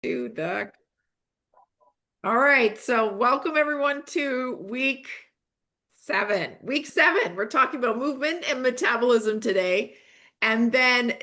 to the. All right, so welcome everyone to week 7. Week 7, we're talking about movement and metabolism today. And then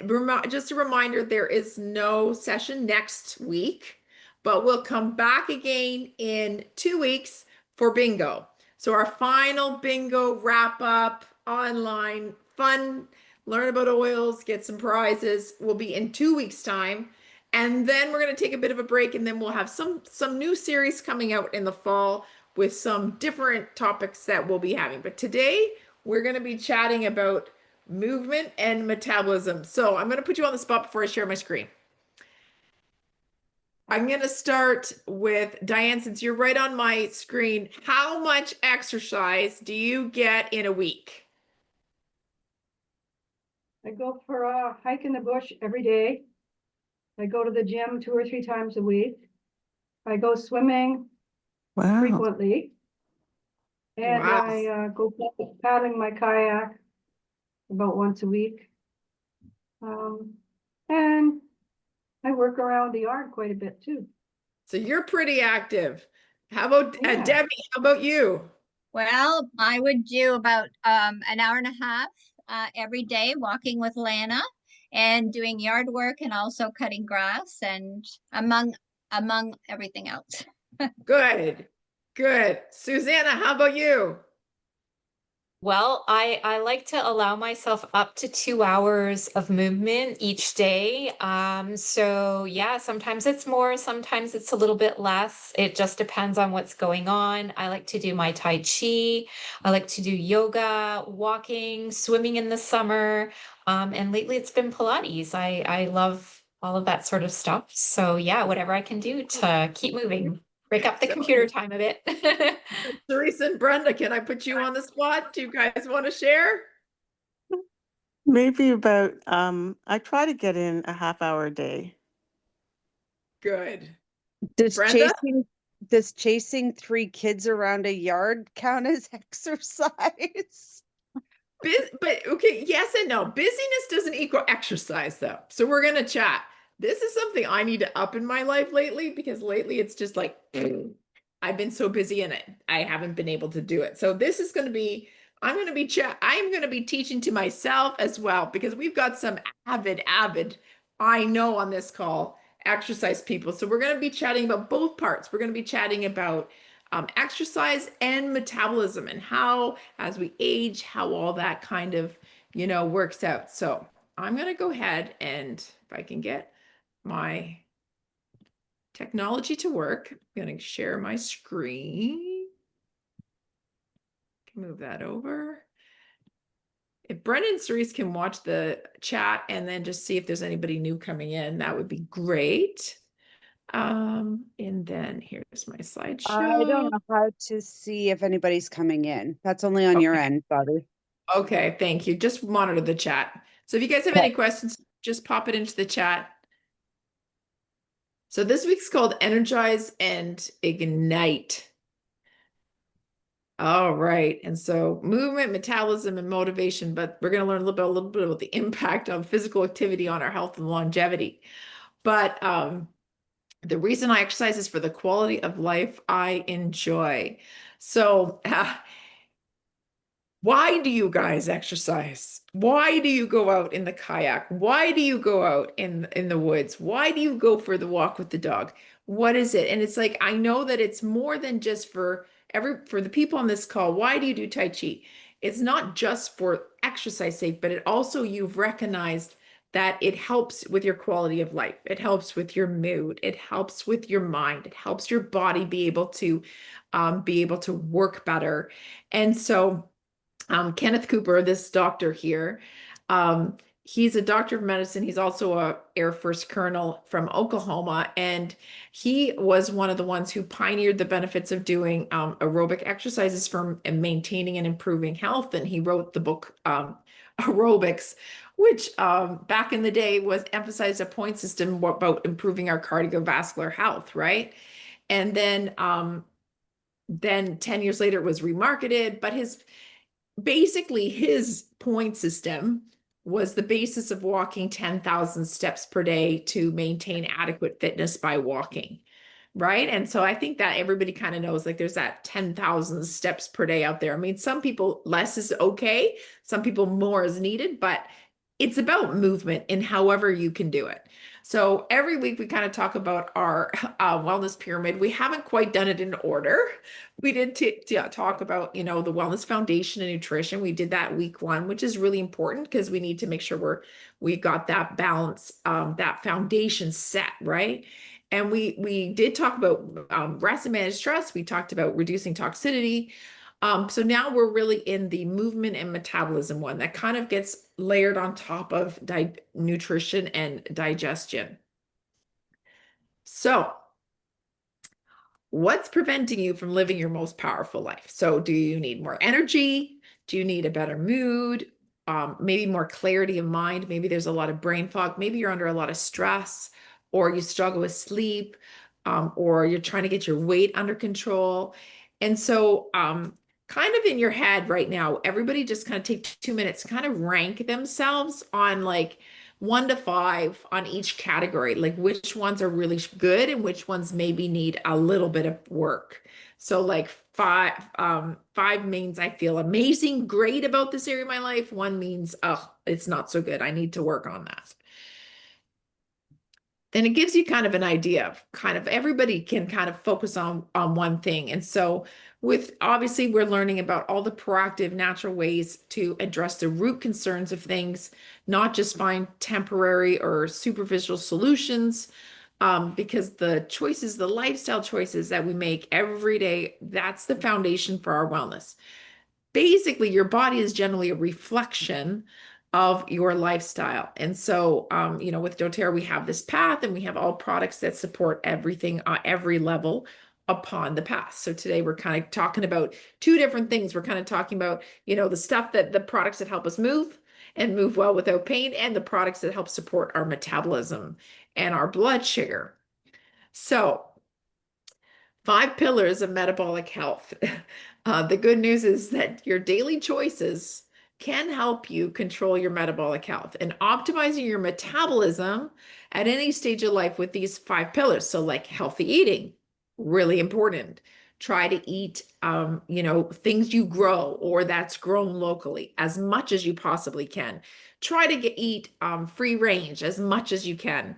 just a reminder, there is no session next week, but we'll come back again in 2 weeks for bingo. So our final bingo wrap up online, fun, learn about oils, get some prizes will be in 2 weeks' time. And then we're going to take a bit of a break, and then we'll have some new series coming out in the fall with some different topics that we'll be having. But today we're going to be chatting about movement and metabolism. So I'm going to put you on the spot before I share my screen. I'm going to start with Diane, since you're right on my screen. How much exercise do you get in a week? I go for a hike in the bush every day. I go to the gym 2 or 3 times a week. I go swimming frequently. And Wow. I go paddling my kayak about once a week. And I work around the yard quite a bit too. So you're pretty active. How about Yeah. Debbie? How about you? Well, I would do about an hour and a half every day walking with Lana and doing yard work and also cutting grass and among everything else. Good. Good. Susanna, how about you? Well, I like to allow myself up to 2 hours of movement each day. So yeah, sometimes it's more, sometimes it's a little bit less. It just depends on what's going on. I like to do my Tai Chi. I like to do yoga, walking, swimming in the summer. And lately it's been Pilates. I love all of that sort of stuff. So yeah, whatever I can do to keep moving, break up the computer time a bit. Teresa and Brenda, can I put you on the spot? Do you guys want to share? Maybe about I try to get in a half hour a day. Good. Does Brenda? chasing 3 kids around a yard count as exercise? But okay, yes and no. Busyness doesn't equal exercise though. So we're gonna chat. This is something I need to up in my life lately, because lately it's just like I've been so busy in it. I haven't been able to do it. So this is going to be, I'm going to be teaching to myself as well, because we've got some avid, I know on this call, exercise people. So we're going to be chatting about both parts. We're going to be chatting about exercise and metabolism, and how, as we age, how all that kind of, works out. So I'm going to go ahead, and if I can get my technology to work, I'm going to share my screen. Can move that over. If Brendan and Cerise can watch the chat and then just see if there's anybody new coming in, that would be great. And then here's my slideshow. I don't know how to see if anybody's coming in. That's only on your end, Bobby. Okay, thank you. Just monitor the chat. So if you guys have any questions, just pop it into the chat. So this week's called Energize and Ignite. All right. And so movement, metabolism, and motivation, but we're going to learn a little bit about the impact of physical activity on our health and longevity. But the reason I exercise is for the quality of life I enjoy. So why do you guys exercise? Why do you go out in the kayak? Why do you go out in the woods? Why do you go for the walk with the dog? What is it? And it's like, I know that it's more than just for the people on this call. Why do you do Tai Chi? It's not just for exercise sake, but it also, you've recognized that it helps with your quality of life. It helps with your mood. It helps with your mind. It helps your body be able to work better. And so Kenneth Cooper, this doctor here, he's a doctor of medicine. He's also a Air Force colonel from Oklahoma, and he was one of the ones who pioneered the benefits of doing aerobic exercises for maintaining and improving health. And he wrote the book Aerobics, which back in the day was emphasized a point system about improving our cardiovascular health, right? And then 10 years later it was remarketed, but his point system was the basis of walking 10,000 steps per day to maintain adequate fitness by walking. Right. And so I think that everybody kind of knows like there's that 10,000 steps per day out there. I mean, some people less is okay. Some people more is needed, but it's about movement and however you can do it. So every week we kind of talk about our wellness pyramid. We haven't quite done it in order. We did talk about, you know, the wellness foundation and nutrition. We did that week 1, which is really important because we need to make sure we got that balance, that foundation set, right? And we did talk about rest and manage stress. We talked about reducing toxicity. So now we're really in the movement and metabolism one that kind of gets layered on top of nutrition and digestion. So what's preventing you from living your most powerful life? So do you need more energy? Do you need a better mood? Maybe more clarity of mind? Maybe there's a lot of brain fog. Maybe you're under a lot of stress, or you struggle with sleep, or you're trying to get your weight under control. And so kind of in your head right now, everybody just kind of take 2 minutes, kind of rank themselves on like 1 to 5 on each category, like which ones are really good and which ones maybe need a little bit of work. So like 5 means I feel amazing, great about this area of my life. 1 means, oh, it's not so good. I need to work on that. Then it gives you kind of an idea of kind of everybody can kind of focus on one thing. And so with obviously we're learning about all the proactive natural ways to address the root concerns of things, not just find temporary or superficial solutions, because the choices, the lifestyle choices that we make every day, that's the foundation for our wellness. Basically, your body is generally a reflection of your lifestyle. And so, you know, with doTERRA, we have this path and we have all products that support everything, every level upon the path. So today we're kind of talking about 2 different things. We're kind of talking about, you know, the products that help us move and move well without pain, and the products that help support our metabolism and our blood sugar. So 5 pillars of metabolic health. The good news is that your daily choices can help you control your metabolic health and optimizing your metabolism at any stage of life with these 5 pillars. So like healthy eating, really important. Try to eat, you know, things you grow or that's grown locally as much as you possibly can. Try to eat free range as much as you can.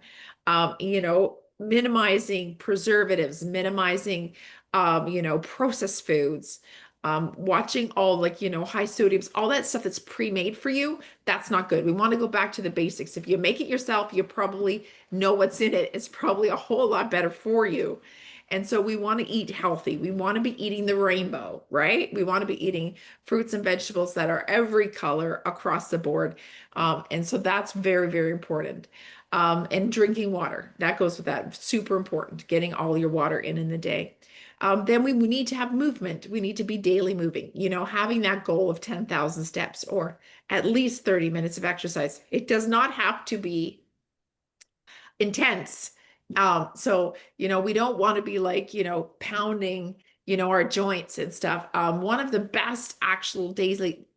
You know, minimizing preservatives, minimizing, you know, processed foods, watching all like, you know, high sodiums, all that stuff that's pre-made for you. That's not good. We want to go back to the basics. If you make it yourself, you probably know what's in it. It's probably a whole lot better for you. And so we want to eat healthy. We want to be eating the rainbow, right? We want to be eating fruits and vegetables that are every color across the board. And so that's very, very important. And drinking water, that goes with that. Super important, getting all your water in the day. Then we need to have movement. We need to be daily moving, you know, having that goal of 10,000 steps or at least 30 minutes of exercise. It does not have to be intense. So, you know, we don't want to be like, you know, pounding, you know, our joints and stuff. One of the best actual daily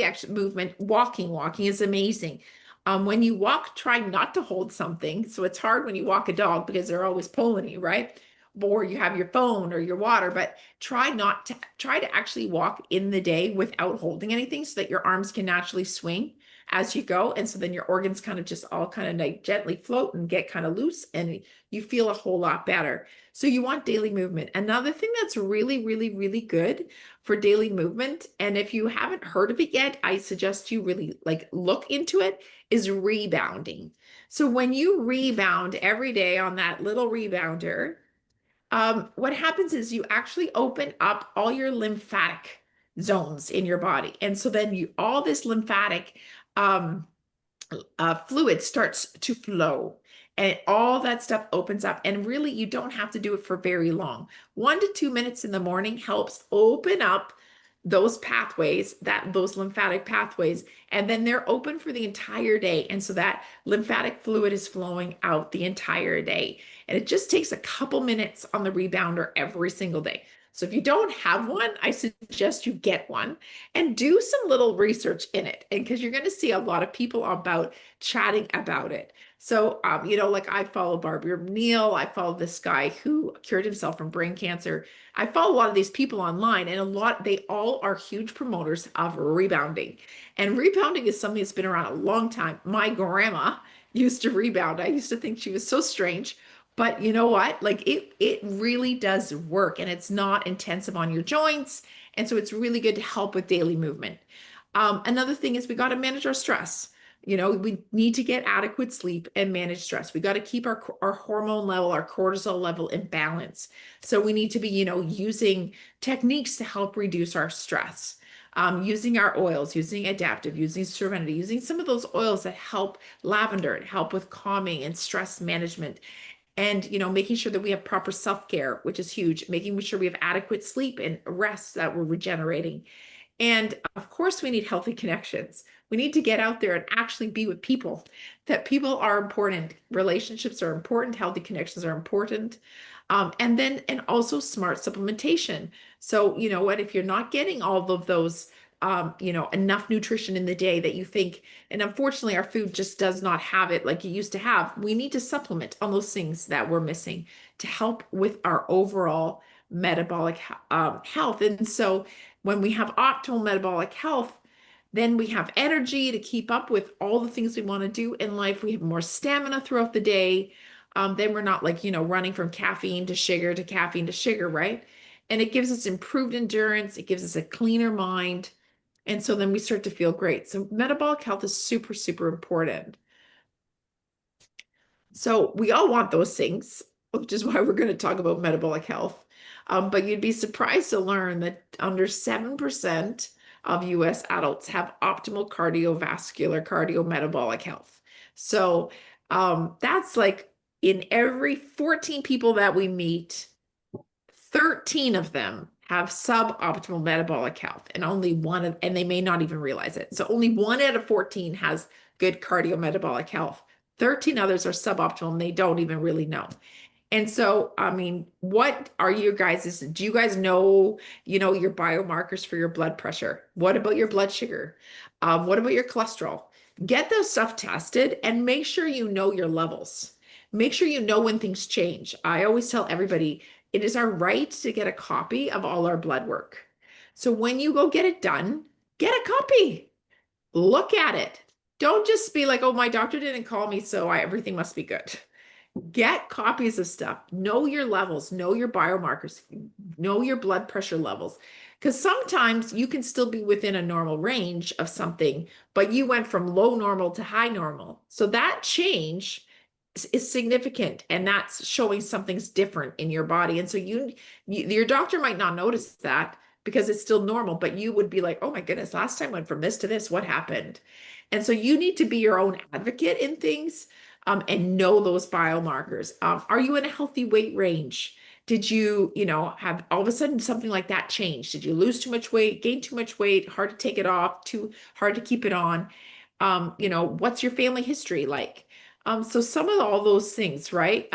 action movement, walking is amazing. When you walk, try not to hold something. So it's hard when you walk a dog because they're always pulling you, right? Or you have your phone or your water, but try to actually walk in the day without holding anything so that your arms can naturally swing as you go. And so then your organs kind of just all kind of like gently float and get kind of loose and you feel a whole lot better. So you want daily movement. Another thing that's really, really, really good for daily movement, and if you haven't heard of it yet, I suggest you really like look into it, is rebounding. So when you rebound every day on that little rebounder, what happens is you actually open up all your lymphatic zones in your body. And so then all this lymphatic fluid starts to flow and all that stuff opens up. And really, you don't have to do it for very long. 1 to 2 minutes in the morning helps open up those pathways, those lymphatic pathways, and then they're open for the entire day. And so that lymphatic fluid is flowing out the entire day. And it just takes a couple minutes on the rebounder every single day. So if you don't have one, I suggest you get one and do some little research in it. And because you're going to see a lot of people about chatting about it. So, you know, like I follow Barbara Neal, I follow this guy who cured himself from brain cancer. I follow a lot of these people online, and they all are huge promoters of rebounding. And rebounding is something that's been around a long time. My grandma used to rebound. I used to think she was so strange. But you know what? Like it really does work, and it's not intensive on your joints. And so it's really good to help with daily movement. Another thing is we got to manage our stress. You know, we need to get adequate sleep and manage stress. We got to keep our hormone level, our cortisol level in balance. So we need to be, you know, using techniques to help reduce our stress. Using our oils, using adaptive, using serenity, using some of those oils that help lavender, help with calming and stress management. And, you know, making sure that we have proper self-care, which is huge, making sure we have adequate sleep and rest, that we're regenerating. And of course, we need healthy connections. We need to get out there and actually be with people. That people are important. Relationships are important. Healthy connections are important. And also smart supplementation. So, you know what, if you're not getting all of those, you know, enough nutrition in the day that you think, and unfortunately our food just does not have it like it used to have, we need to supplement on those things that we're missing to help with our overall metabolic health. And so when we have optimal metabolic health, then we have energy to keep up with all the things we want to do in life. We have more stamina throughout the day. Then we're not like, you know, running from caffeine to sugar to caffeine to sugar, right? And it gives us improved endurance. It gives us a cleaner mind. And so then we start to feel great. So metabolic health is super, super important. So we all want those things, which is why we're going to talk about metabolic health. But you'd be surprised to learn that under 7% of US adults have optimal cardiovascular, cardiometabolic health. So that's like in every 14 people that we meet, 13 of them have suboptimal metabolic health, and only and they may not even realize it. So only 1 out of 14 has good cardiometabolic health. 13 others are suboptimal and they don't even really know. And so, I mean, what are you guys, do you guys know, you know, your biomarkers for your blood pressure? What about your blood sugar? What about your cholesterol? Get those stuff tested and make sure you know your levels. Make sure you know when things change. I always tell everybody, it is our right to get a copy of all our blood work. So when you go get it done, get a copy. Look at it. Don't just be like, oh, my doctor didn't call me, so everything must be good. Get copies of stuff. Know your levels. Know your biomarkers. Know your blood pressure levels. Because sometimes you can still be within a normal range of something, but you went from low normal to high normal. So that change is significant, and that's showing something's different in your body. And so your doctor might not notice that because it's still normal, but you would be like, oh my goodness, last time I went from this to this, what happened? And so you need to be your own advocate in things, and know those biomarkers. Are you in a healthy weight range? Did you, you know, have all of a sudden something like that change? Did you lose too much weight, gain too much weight, hard to take it off, too hard to keep it on? You know, what's your family history like? So some of all those things, right?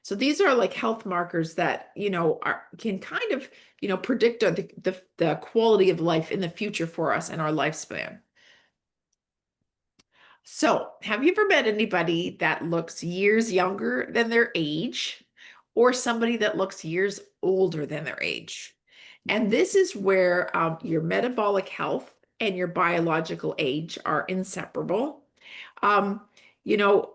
So these are like health markers that, you know, can kind of, you know, predict the quality of life in the future for us and our lifespan. So have you ever met anybody that looks years younger than their age, or somebody that looks years older than their age? And this is where your metabolic health and your biological age are inseparable. Um, you know,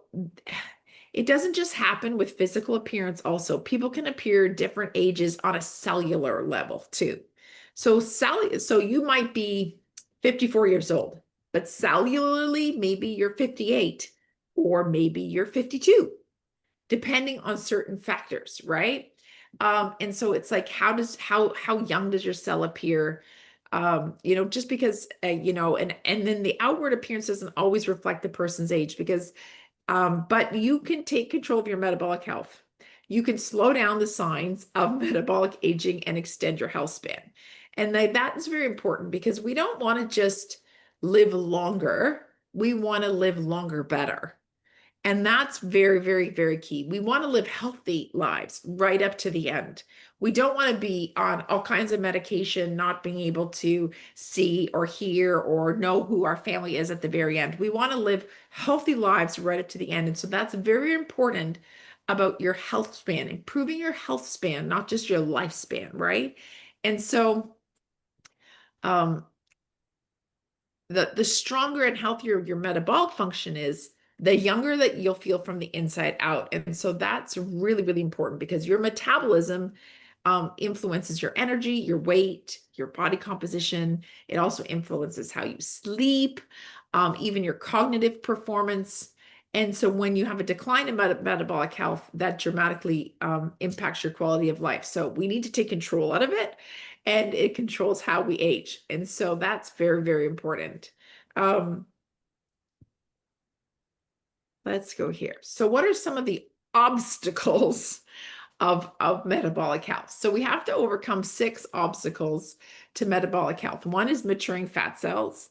it doesn't just happen with physical appearance also. People can appear different ages on a cellular level too. So you might be 54 years old, but cellularly, maybe you're 58 or maybe you're 52, depending on certain factors, right? And so it's like, how young does your cell appear? You know, just because, you know, and then the outward appearance doesn't always reflect the person's age, because, but you can take control of your metabolic health. You can slow down the signs of metabolic aging and extend your health span. And that is very important, because we don't want to just live longer. We want to live longer better. And that's very, very, very key. We want to live healthy lives right up to the end. We don't want to be on all kinds of medication, not being able to see or hear or know who our family is at the very end. We want to live healthy lives right up to the end. And so that's very important about your health span, improving your health span, not just your lifespan, right? And so the stronger and healthier your metabolic function is, the younger that you'll feel from the inside out. And so that's really, really important because your metabolism influences your energy, your weight, your body composition. It also influences how you sleep, even your cognitive performance. And so when you have a decline in metabolic health, that dramatically impacts your quality of life. So we need to take control out of it, and it controls how we age. And so that's very, very important. Let's go here. So what are some of the obstacles of metabolic health? So we have to overcome 6 obstacles to metabolic health. One is maturing fat cells,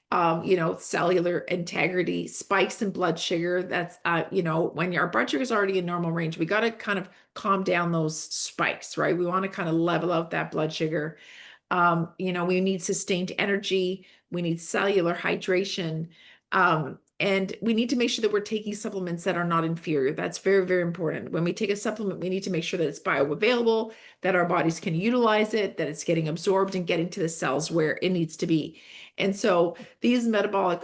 cellular integrity, spikes in blood sugar. That's, when our blood sugar is already in normal range, we got to kind of calm down those spikes, right? We want to kind of level out that blood sugar. We need sustained energy. We need cellular hydration. And we need to make sure that we're taking supplements that are not inferior. That's very, very important. When we take a supplement, we need to make sure that it's bioavailable, that our bodies can utilize it, that it's getting absorbed and getting to the cells where it needs to be. And so these metabolic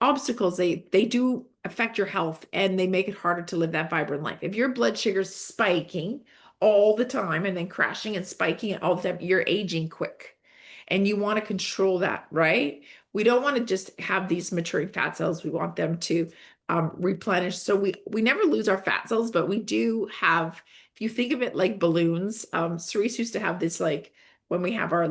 obstacles, they do affect your health, and they make it harder to live that vibrant life. If your blood sugar's spiking all the time and then crashing and spiking all the time, you're aging quick. And you want to control that, right? We don't want to just have these maturing fat cells. We want them to replenish. So we never lose our fat cells, but we do have, if you think of it like balloons, Cerise used to have this, like when we have our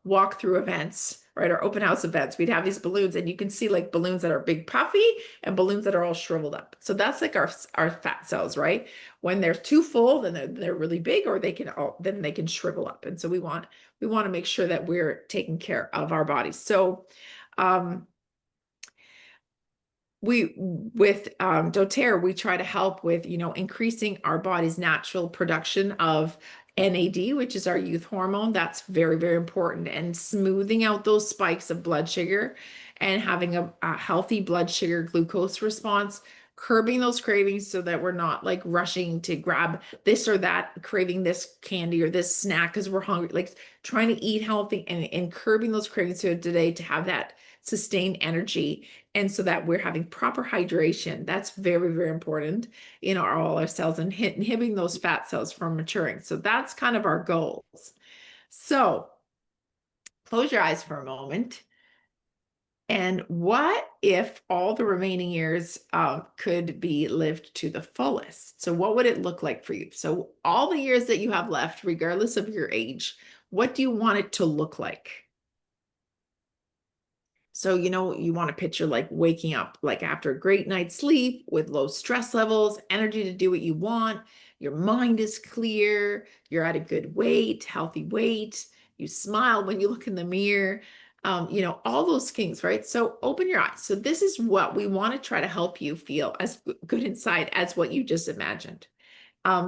walk through events, right? Our open house events, we'd have these balloons, and you can see like balloons that are big puffy and balloons that are all shriveled up. So that's like our fat cells, right? When they're too full, then they're really big, or they can shrivel up. And so we want to make sure that we're taking care of our bodies. So with doTERRA, we try to help with, increasing our body's natural production of NAD, which is our youth hormone. That's very, very important, and smoothing out those spikes of blood sugar and having a healthy blood sugar glucose response, curbing those cravings so that we're not like rushing to grab this or that, craving this candy or this snack because we're hungry, like trying to eat healthy and curbing those cravings so today to have that sustained energy, and so that we're having proper hydration. That's very, very important in all our cells, and inhibiting those fat cells from maturing. So that's kind of our goals. So close your eyes for a moment. And what if all the remaining years could be lived to the fullest? So what would it look like for you? So all the years that you have left, regardless of your age, what do you want it to look like? So, you want to picture like waking up like after a great night's sleep with low stress levels, energy to do what you want. Your mind is clear. You're at a good weight, healthy weight. You smile when you look in the mirror. All those things, right? So open your eyes. So this is what we want to try to help you feel as good inside as what you just imagined.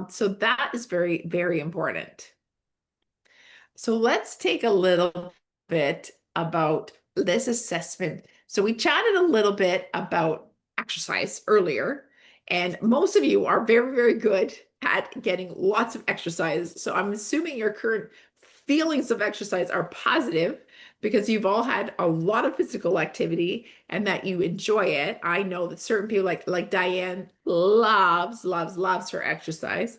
So that is very, very important. So let's take a little bit about this assessment. So we chatted a little bit about exercise earlier, and most of you are very, very good at getting lots of exercise. So I'm assuming your current feelings of exercise are positive because you've all had a lot of physical activity and that you enjoy it. I know that certain people like Diane loves her exercise.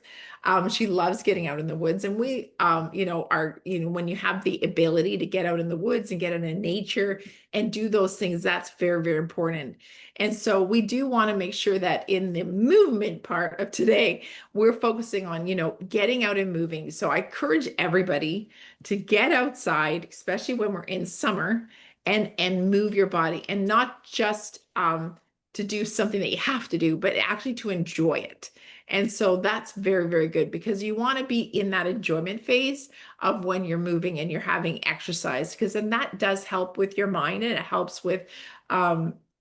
She loves getting out in the woods, and we, when you have the ability to get out in the woods and get out in nature and do those things, that's very, very important. And so we do want to make sure that in the movement part of today, we're focusing on, getting out and moving. So I encourage everybody to get outside, especially when we're in summer, and move your body, and not just to do something that you have to do, but actually to enjoy it. And so that's very, very good, because you want to be in that enjoyment phase of when you're moving and you're having exercise, because then that does help with your mind, and it helps with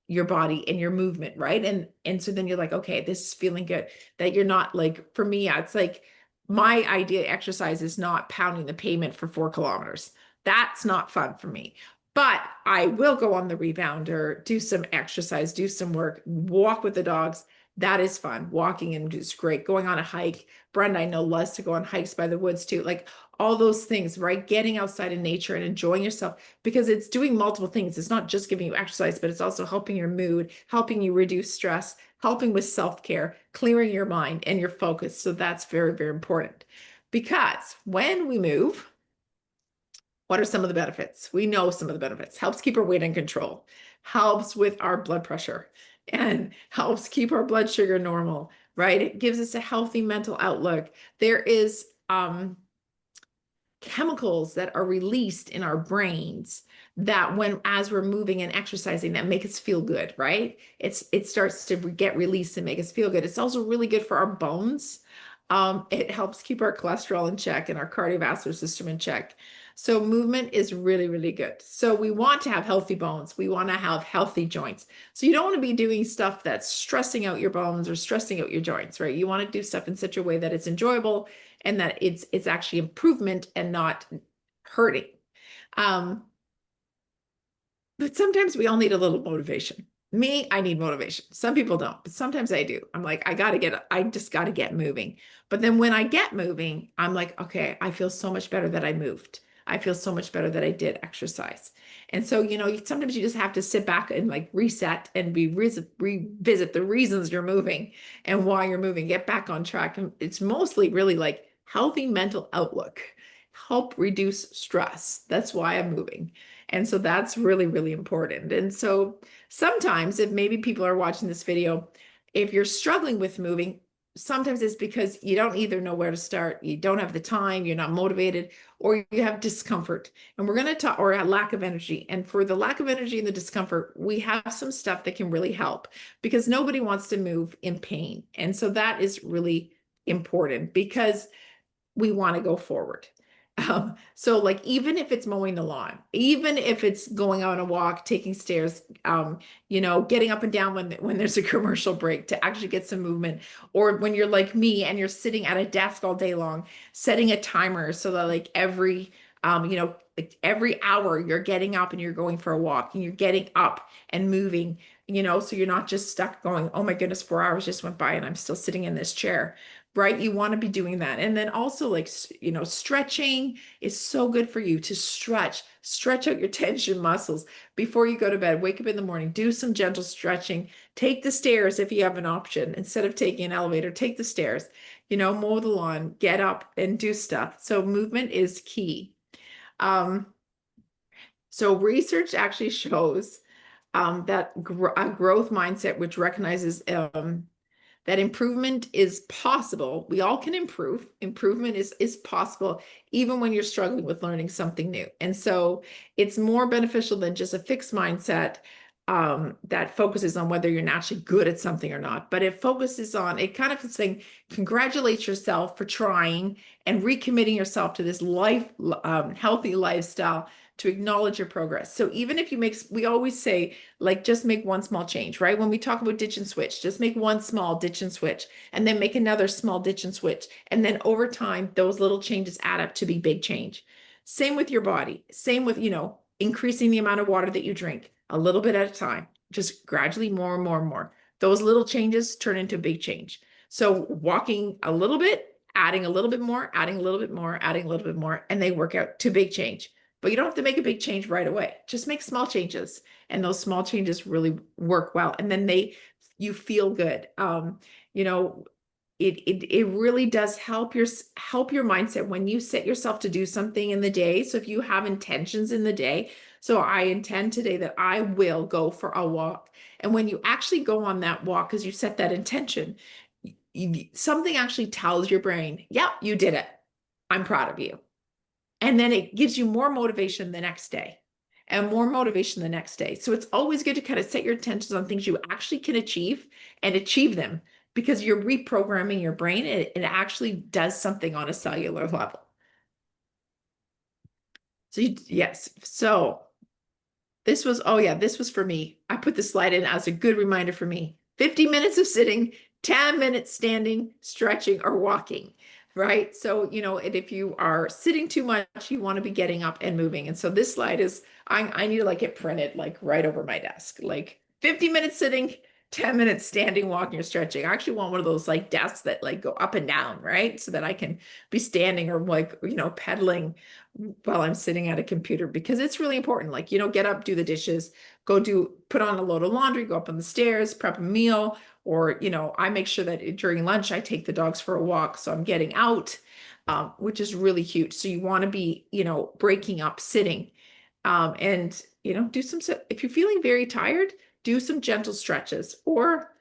your body and your movement, right? And so then you're like, okay, this is feeling good. That you're not like, for me, it's like my idea of exercise is not pounding the pavement for 4 kilometers. That's not fun for me. But I will go on the rebounder, do some exercise, do some work, walk with the dogs. That is fun. Walking and is great. Going on a hike. Brenda, I know, loves to go on hikes by the woods too. Like all those things, right? Getting outside in nature and enjoying yourself, because it's doing multiple things. It's not just giving you exercise, but it's also helping your mood, helping you reduce stress, helping with self-care, clearing your mind and your focus. So that's very, very important, because when we move, what are some of the benefits? We know some of the benefits. Helps keep our weight in control, helps with our blood pressure, and helps keep our blood sugar normal, right? It gives us a healthy mental outlook. There is chemicals that are released in our brains that as we're moving and exercising, that make us feel good, right? It starts to get released and make us feel good. It's also really good for our bones. It helps keep our cholesterol in check and our cardiovascular system in check. So movement is really, really good. So we want to have healthy bones. We want to have healthy joints. So you don't want to be doing stuff that's stressing out your bones or stressing out your joints, right? You want to do stuff in such a way that it's enjoyable and that it's actually improvement and not hurting. But sometimes we all need a little motivation. Me, I need motivation. Some people don't, but sometimes I do. I'm like, I just got to get moving. But then when I get moving, I'm like, okay, I feel so much better that I moved. I feel so much better that I did exercise. And so, sometimes you just have to sit back and like reset and revisit the reasons you're moving and why you're moving, get back on track. And it's mostly really like healthy mental outlook, help reduce stress. That's why I'm moving. And so that's really, really important. And so sometimes if maybe people are watching this video, if you're struggling with moving, sometimes it's because you don't either know where to start, you don't have the time, you're not motivated, or you have discomfort. And we're going to talk, or a lack of energy. And for the lack of energy and the discomfort, we have some stuff that can really help, because nobody wants to move in pain. And so that is really important, because we want to go forward. So like, even if it's mowing the lawn, even if it's going on a walk, taking stairs, getting up and down when there's a commercial break to actually get some movement, or when you're like me and you're sitting at a desk all day long, setting a timer so that like every hour you're getting up and you're going for a walk and you're getting up and moving, so you're not just stuck going, oh my goodness, 4 hours just went by and I'm still sitting in this chair. Right? You want to be doing that. And then also like, stretching is so good for you to stretch out your tension muscles before you go to bed. Wake up in the morning, do some gentle stretching, take the stairs if you have an option. Instead of taking an elevator, take the stairs, mow the lawn, get up and do stuff. So movement is key. So research actually shows that a growth mindset, which recognizes that improvement is possible. We all can improve. Improvement is possible even when you're struggling with learning something new. And so it's more beneficial than just a fixed mindset that focuses on whether you're naturally good at something or not. But it focuses on, it kind of saying, congratulate yourself for trying and recommitting yourself to this healthy lifestyle, to acknowledge your progress. So even if we always say, like, just make one small change, right? When we talk about ditch and switch, just make one small ditch and switch, and then make another small ditch and switch. And then over time, those little changes add up to be big change. Same with your body. Same with, increasing the amount of water that you drink a little bit at a time, just gradually more and more and more. Those little changes turn into a big change. So walking a little bit, adding a little bit more, adding a little bit more, adding a little bit more, and they work out to big change. But you don't have to make a big change right away. Just make small changes. And those small changes really work well. And then you feel good. It really does help your mindset when you set yourself to do something in the day. So if you have intentions in the day, so I intend today that I will go for a walk. And when you actually go on that walk, because you set that intention, something actually tells your brain, yep, you did it. I'm proud of you. And then it gives you more motivation the next day and more motivation the next day. So it's always good to kind of set your intentions on things you actually can achieve and achieve them, because you're reprogramming your brain and it actually does something on a cellular level. So yes. So This was, oh yeah, this was for me. I put the slide in as a good reminder for me. 50 minutes of sitting, 10 minutes standing, stretching, or walking, right? So, you know, and if you are sitting too much, you want to be getting up and moving. And so this slide is, I need to like get printed like right over my desk, like 50 minutes sitting, 10 minutes standing, walking, or stretching. I actually want one of those like desks that like go up and down, right? So that I can be standing or like, you know, pedaling while I'm sitting at a computer, because it's really important. Like, you know, get up, do the dishes, put on a load of laundry, go up on the stairs, prep a meal, or, you know, I make sure that during lunch, I take the dogs for a walk. So I'm getting out, which is really huge. So you want to be, you know, breaking up sitting, and, you know, if you're feeling very tired, do some gentle stretches or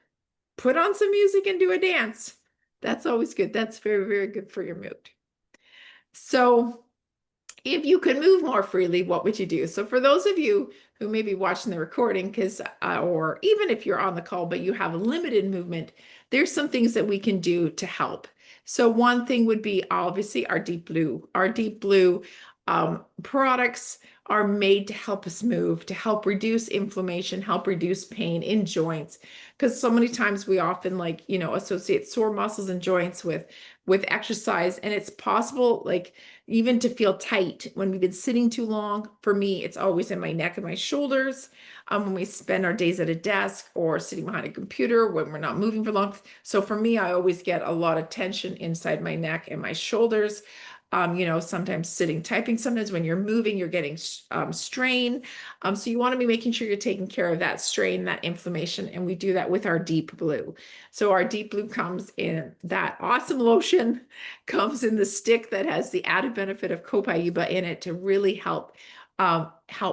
put on some music and do a dance. That's always good. That's very, very good for your mood. So if you could move more freely, what would you do? So for those of you who may be watching the recording, or even if you're on the call, but you have limited movement, there's some things that we can do to help. So one thing would be obviously our Deep Blue. Our Deep Blue products are made to help us move, to help reduce inflammation, help reduce pain in joints. Because so many times we often like, you know, associate sore muscles and joints with exercise, and it's possible like even to feel tight when we've been sitting too long. For me, it's always in my neck and my shoulders, when we spend our days at a desk or sitting behind a computer when we're not moving for long. So for me, I always get a lot of tension inside my neck and my shoulders. You know, sometimes sitting typing, sometimes when you're moving, you're getting strain. So you want to be making sure you're taking care of that strain, that inflammation, and we do that with our Deep Blue. So our Deep Blue comes in that awesome lotion, comes in the stick that has the added benefit of copaiba in it to really help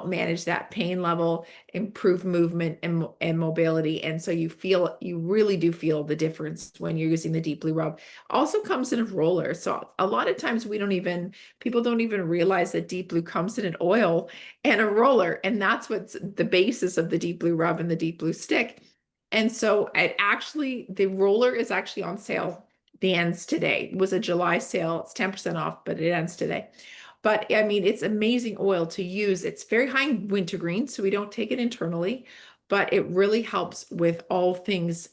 manage that pain level, improve movement and mobility. And so you really do feel the difference when you're using the Deep Blue rub. Also comes in a roller. So a lot of times people don't even realize that Deep Blue comes in an oil and a roller. And that's what's the basis of the Deep Blue rub and the Deep Blue stick. And so the roller is actually on sale. It ends today. It was a July sale. It's 10% off, but it ends today. But I mean, it's amazing oil to use. It's very high in wintergreen, so we don't take it internally, but it really helps with all things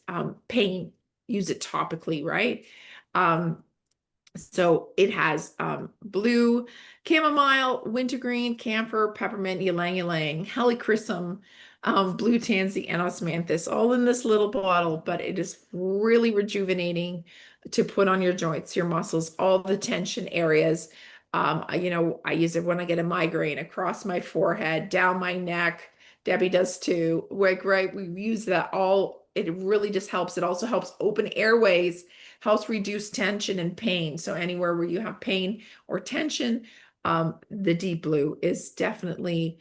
pain. Use it topically, right? So it has blue, chamomile, wintergreen, camphor, peppermint, ylang ylang, helichrysum, blue tansy, and osmanthus, all in this little bottle, but it is really rejuvenating to put on your joints, your muscles, all the tension areas. You know, I use it when I get a migraine across my forehead, down my neck. Debbie does too. Right? We use that all. It really just helps. It also helps open airways, helps reduce tension and pain. So anywhere where you have pain or tension, the Deep Blue is definitely,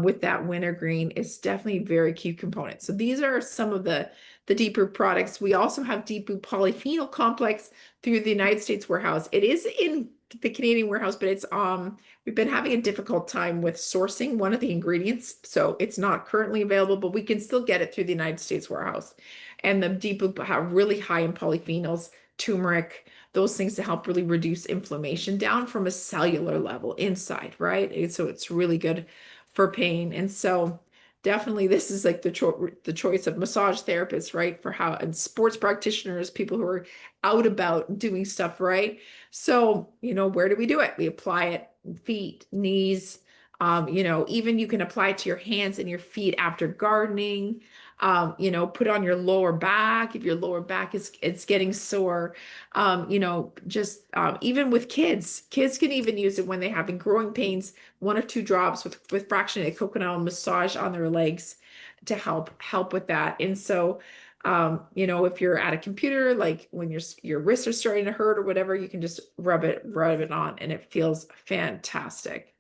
with that wintergreen, is definitely a very key component. So these are some of the Deep Blue products. We also have Deep Blue polyphenol complex through the United States warehouse. It is in the Canadian warehouse, but it's we've been having a difficult time with sourcing one of the ingredients, so it's not currently available, but we can still get it through the United States warehouse. And the Deep Blue have really high in polyphenols, turmeric, those things to help really reduce inflammation down from a cellular level inside, right? And so it's really good for pain. And so definitely this is like the choice of massage therapists, right? And sports practitioners, people who are out about doing stuff, right? So, you know, where do we do it? We apply it feet, knees, you know, even you can apply it to your hands and your feet after gardening. You know, put on your lower back if your lower back it's getting sore. You know, just even with kids can even use it when they have growing pains, 1 or 2 drops with fractionated coconut oil massage on their legs to help with that. And so, you know, if you're at a computer, like when your wrists are starting to hurt or whatever, you can just rub it on and it feels fantastic.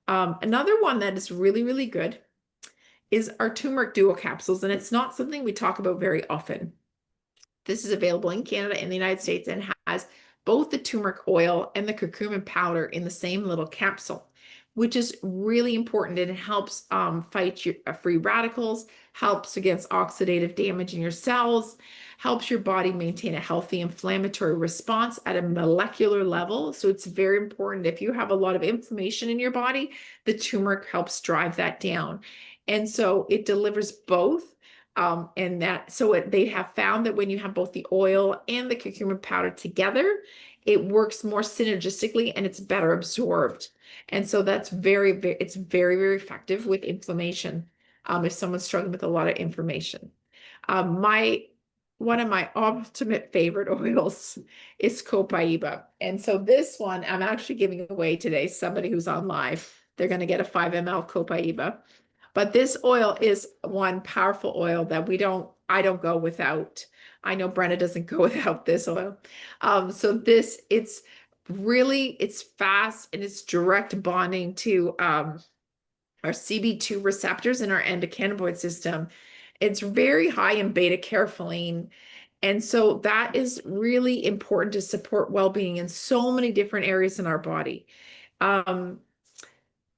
Another one that is really, really good is our turmeric duo capsules, and it's not something we talk about very often. This is available in Canada and the United States and has both the turmeric oil and the curcumin powder in the same little capsule, which is really important, and it helps fight your free radicals, helps against oxidative damage in your cells, helps your body maintain a healthy inflammatory response at a molecular level. So it's very important. If you have a lot of inflammation in your body, the turmeric helps drive that down. And so it delivers both. And that, so they have found that when you have both the oil and the curcumin powder together, it works more synergistically and it's better absorbed. And so that's it's very, very effective with inflammation. If someone's struggling with a lot of inflammation. One of my ultimate favorite oils is copaiba. And so this one I'm actually giving away today. Somebody who's on live, they're going to get a 5 ml copaiba. But this oil is one powerful oil that I don't go without. I know Brenna doesn't go without this oil. So it's fast and it's direct bonding to our CB2 receptors in our endocannabinoid system. It's very high in beta carotene. And so that is really important to support well-being in so many different areas in our body.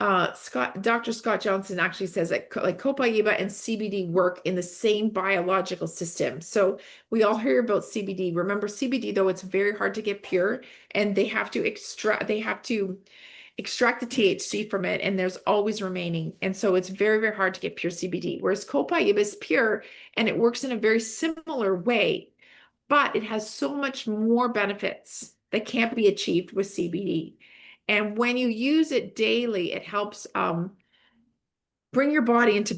Dr. Scott Johnson actually says that like copaiba and CBD work in the same biological system. So we all hear about CBD. Remember CBD, though, it's very hard to get pure, and they have to extract the THC from it, and there's always remaining. And so it's very, very hard to get pure CBD, whereas copaiba is pure and it works in a very similar way, but it has so much more benefits that can't be achieved with CBD. And when you use it daily, it helps bring your body into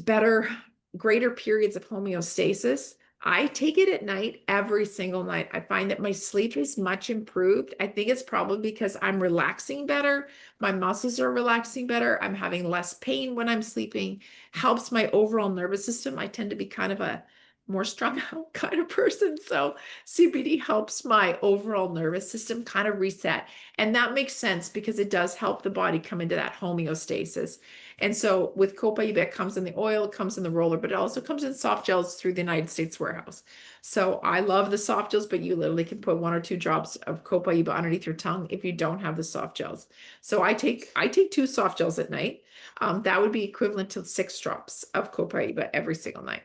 greater periods of homeostasis. I take it at night, every single night. I find that my sleep is much improved. I think it's probably because I'm relaxing better. My muscles are relaxing better. I'm having less pain when I'm sleeping. Helps my overall nervous system. I tend to be kind of a more strung out kind of person. So CBD helps my overall nervous system kind of reset. And that makes sense because it does help the body come into that homeostasis. And so with copaiba, it comes in the oil, it comes in the roller, but it also comes in soft gels through the United States warehouse. So I love the soft gels, but you literally can put 1 or 2 drops of copaiba underneath your tongue if you don't have the soft gels. So I take 2 soft gels at night. That would be equivalent to 6 drops of copaiba every single night.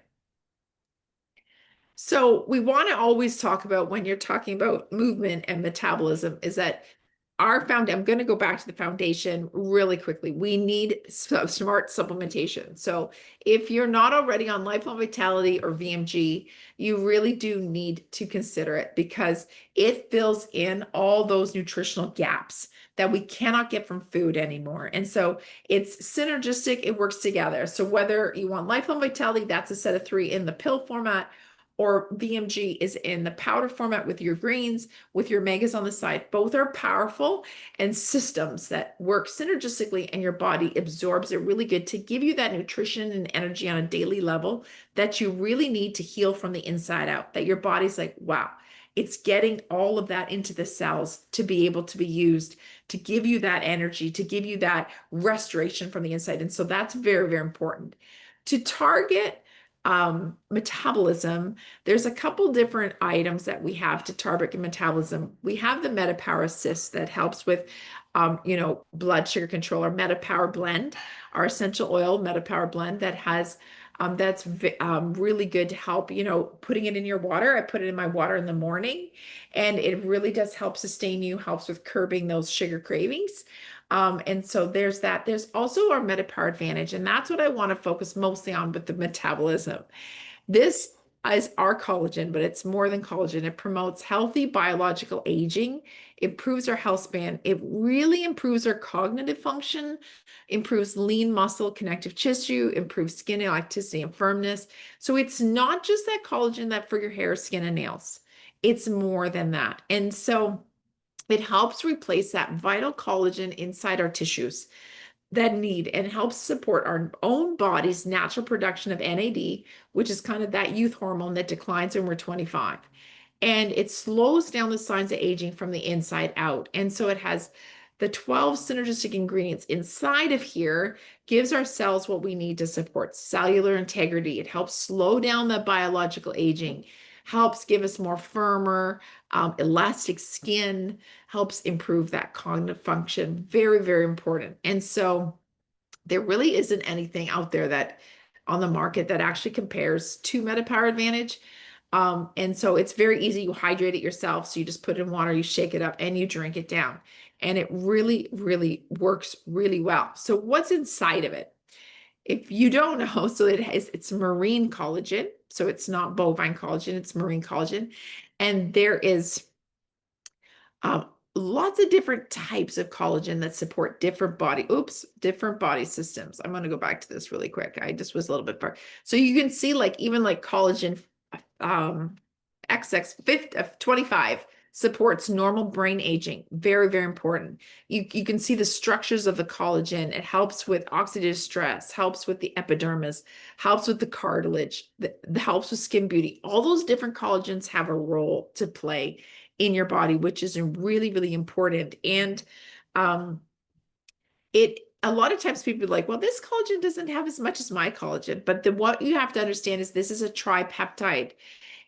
So we want to always talk about, when you're talking about movement and metabolism, is that I'm going to go back to the foundation really quickly. We need smart supplementation. So if you're not already on Lifelong Vitality or VMG, you really do need to consider it, because it fills in all those nutritional gaps that we cannot get from food anymore. And so it's synergistic, it works together. So whether you want Lifelong Vitality, that's a set of 3 in the pill format, or VMG is in the powder format with your greens, with your megas on the side. Both are powerful and systems that work synergistically, and your body absorbs it really good to give you that nutrition and energy on a daily level that you really need to heal from the inside out, that your body's like, wow, it's getting all of that into the cells to be able to be used to give you that energy, to give you that restoration from the inside. And so that's very, very important. To target metabolism, there's a couple different items that we have to target metabolism. We have the Metapower Assist that helps with, blood sugar control, or Metapower Blend, our essential oil Metapower Blend that has, that's really good to help, putting it in your water. I put it in my water in the morning, and it really does help sustain you, helps with curbing those sugar cravings. And so there's that. There's also our Metapower Advantage, and that's what I want to focus mostly on with the metabolism. This is our collagen, but it's more than collagen. It promotes healthy biological aging, improves our health span. It really improves our cognitive function, improves lean muscle, connective tissue, improves skin elasticity and firmness. So it's not just that collagen that for your hair, skin, and nails. It's more than that. And so it helps replace that vital collagen inside our tissues that need, and helps support our own body's natural production of NAD, which is kind of that youth hormone that declines when we're 25. And it slows down the signs of aging from the inside out. And so it has the 12 synergistic ingredients inside of here, gives our cells what we need to support cellular integrity. It helps slow down the biological aging, helps give us more firmer, elastic skin, helps improve that cognitive function. Very, very important. And so there really isn't anything out there that on the market that actually compares to Metapower Advantage. And so it's very easy. You hydrate it yourself. So you just put it in water, you shake it up, and you drink it down. And it really, really works really well. So what's inside of it? if you don't know, so it's marine collagen. So it's not bovine collagen, it's marine collagen. And there is lots of different types of collagen that support different body systems. I'm going to go back to this really quick. I just was a little bit far. So you can see like even like collagen XX 25 supports normal brain aging. Very, very important. You can see the structures of the collagen. It helps with oxidative stress, helps with the epidermis, helps with the cartilage, helps with skin beauty. All those different collagens have a role to play in your body, which is really, really important. And a lot of times people are like, well, this collagen doesn't have as much as my collagen, but what you have to understand is this is a tripeptide.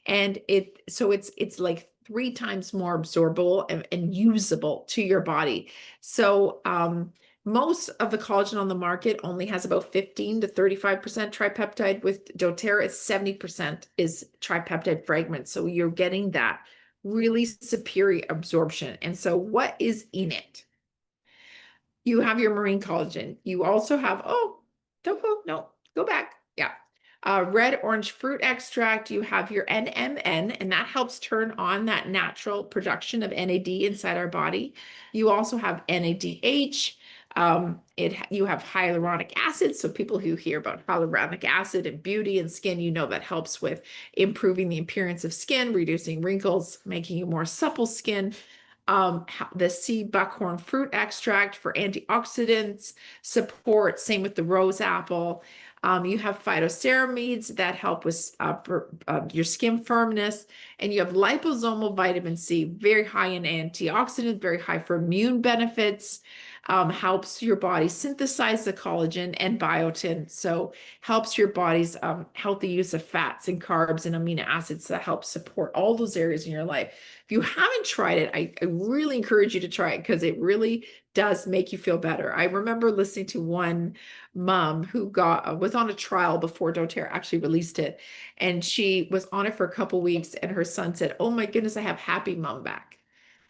And it's like 3 times more absorbable and usable to your body. So most of the collagen on the market only has about 15 to 35% tripeptide. With doTERRA, it's 70% is tripeptide fragments. So you're getting that really superior absorption. And so what is in it? You have your marine collagen. You also have, no, go back. Yeah. Red orange fruit extract. You have your NMN, and that helps turn on that natural production of NAD inside our body. You also have NADH. You have hyaluronic acid. So people who hear about hyaluronic acid and beauty and skin, you know that helps with improving the appearance of skin, reducing wrinkles, making you more supple skin. The seed buckhorn fruit extract for antioxidants support, same with the rose apple. You have phytoceramides that help with your skin firmness, and you have liposomal vitamin C, very high in antioxidants, very high for immune benefits, helps your body synthesize the collagen and biotin, so helps your body's healthy use of fats and carbs and amino acids that help support all those areas in your life. If you haven't tried it, I really encourage you to try it because it really does make you feel better. I remember listening to one mom who was on a trial before doTERRA actually released it, and she was on it for a couple weeks, and her son said, "Oh my goodness, I have happy mom back."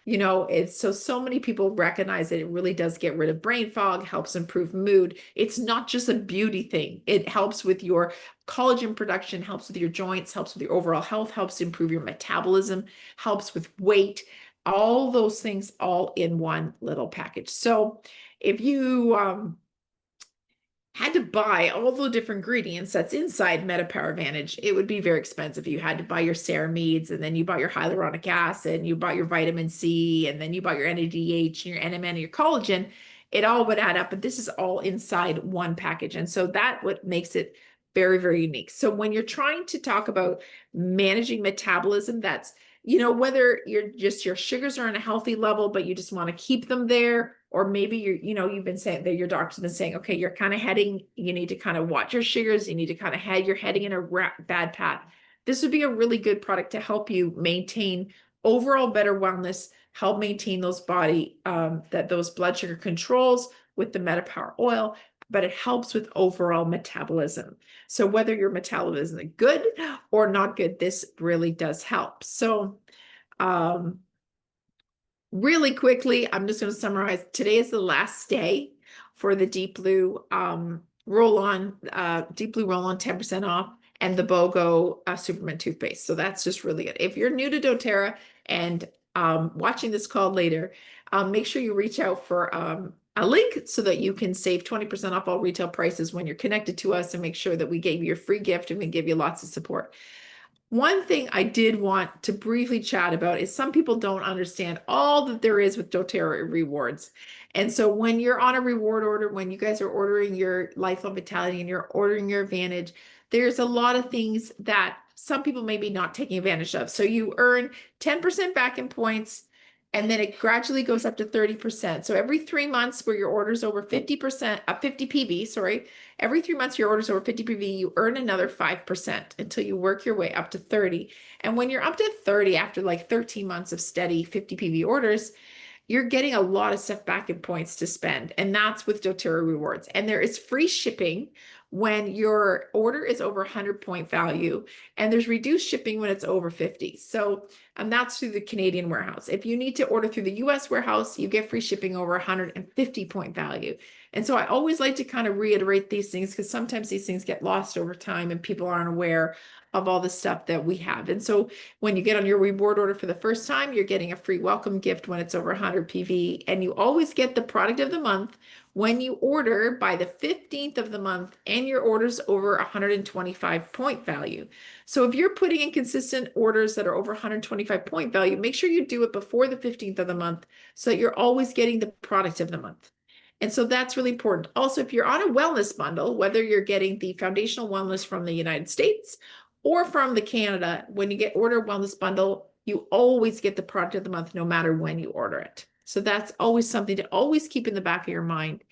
It's so many people recognize that it really does get rid of brain fog, helps improve mood. It's not just a beauty thing. It helps with your collagen production, helps with your joints, helps with your overall health, helps improve your metabolism, helps with weight, all those things all in one little package. So if you had to buy all the different ingredients that's inside MetaPower Advantage, it would be very expensive. You had to buy your ceramides, and then you bought your hyaluronic acid, and you bought your vitamin C, and then you bought your NADH and your NMN and your collagen. It all would add up, but this is all inside one package. And so that what makes it very, very unique. So when you're trying to talk about managing metabolism, that's whether your sugars are on a healthy level, but you just want to keep them there, or maybe you've been saying that your doctor's been saying, okay, you're kind of you need to kind of watch your sugars. You need to kind of you're heading in a bad path. This would be a really good product to help you maintain overall better wellness, help maintain those those blood sugar controls with the MetaPower oil, but it helps with overall metabolism. So whether your metabolism is good or not good, this really does help. So really quickly, I'm just going to summarize. Today is the last day for the Deep Blue roll-on, 10% off, and the BOGO Superman toothpaste. So that's just really good. If you're new to doTERRA and watching this call later, make sure you reach out for a link so that you can save 20% off all retail prices when you're connected to us, and make sure that we gave you your free gift and we give you lots of support. One thing I did want to briefly chat about is some people don't understand all that there is with doTERRA rewards. And so when you're on a reward order, when you guys are ordering your Lifelong Vitality and you're ordering your Advantage, there's a lot of things that some people may be not taking advantage of. So you earn 10% back in points, and then it gradually goes up to 30%. So every 3 months where your order's over 50%, 50 PV, sorry, every 3 months your order's over 50 PV, you earn another 5% until you work your way up to 30. And when you're up to 30, after like 13 months of steady 50 PV orders, you're getting a lot of stuff back in points to spend. And that's with doTERRA rewards. And there is free shipping when your order is over 100-point value, and there's reduced shipping when it's over 50. So, and that's through the Canadian warehouse. If you need to order through the US warehouse, you get free shipping over 150-point value. And so I always like to kind of reiterate these things because sometimes these things get lost over time and people aren't aware of all the stuff that we have. And so when you get on your reward order for the first time, you're getting a free welcome gift when it's over 100 PV, and you always get the product of the month when you order by the 15th of the month and your order's over 125-point value. So if you're putting in consistent orders that are over 125-point value, make sure you do it before the 15th of the month so that you're always getting the product of the month. And so that's really important. Also, if you're on a wellness bundle, whether you're getting the foundational wellness from the United States or from the Canada, when you get order wellness bundle, you always get the product of the month, no matter when you order it. So that's always something to always keep in the back of your mind.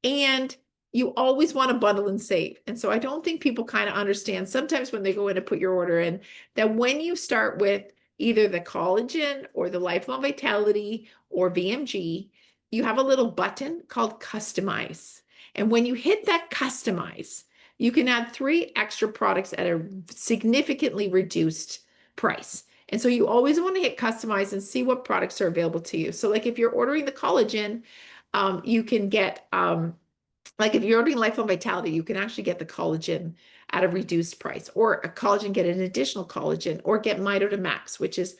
And you always want to bundle and save. And so I don't think people kind of understand sometimes when they go in to put your order in, that when you start with either the collagen or the lifelong vitality or VMG, you have a little button called customize. And when you hit that customize, you can add 3 extra products at a significantly reduced price. And so you always want to hit customize and see what products are available to you. So like if you're ordering the collagen, you can get, like if you're ordering lifelong vitality, you can actually get the collagen at a reduced price, or a collagen, get an additional collagen, or get Mito to Max, which is,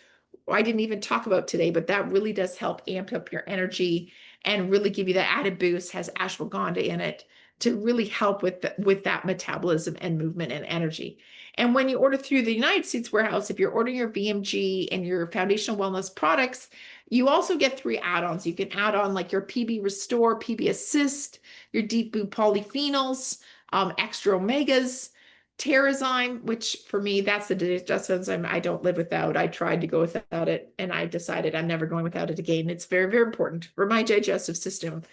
I didn't even talk about today, but that really does help amp up your energy and really give you that added boost, has ashwagandha in it to really help with that metabolism and movement and energy. And when you order through the United States warehouse, if you're ordering your VMG and your foundational wellness products, you also get 3 add-ons. You can add on like your PB Restore, PB Assist, your Deep Blue Polyphenols, extra omegas, Terrazyme, which for me, that's the digestive enzyme I don't live without. I tried to go without it, and I decided I'm never going without it again. It's very, very important for my digestive system,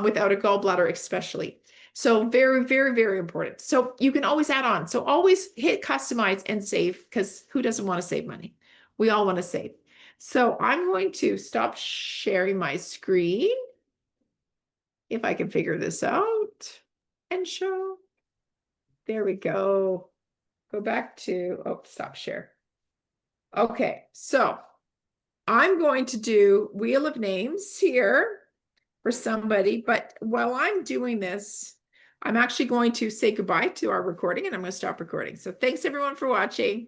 without a gallbladder especially. So very, very, very important. So you can always add on. So always hit customize and save, because who doesn't want to save money? We all want to save. So I'm going to stop sharing my screen, if I can figure this out, and show. There we go. Go back to, oh, stop share. Okay, so I'm going to do Wheel of Names here for somebody, but while I'm doing this, I'm actually going to say goodbye to our recording, and I'm going to stop recording. So thanks everyone for watching.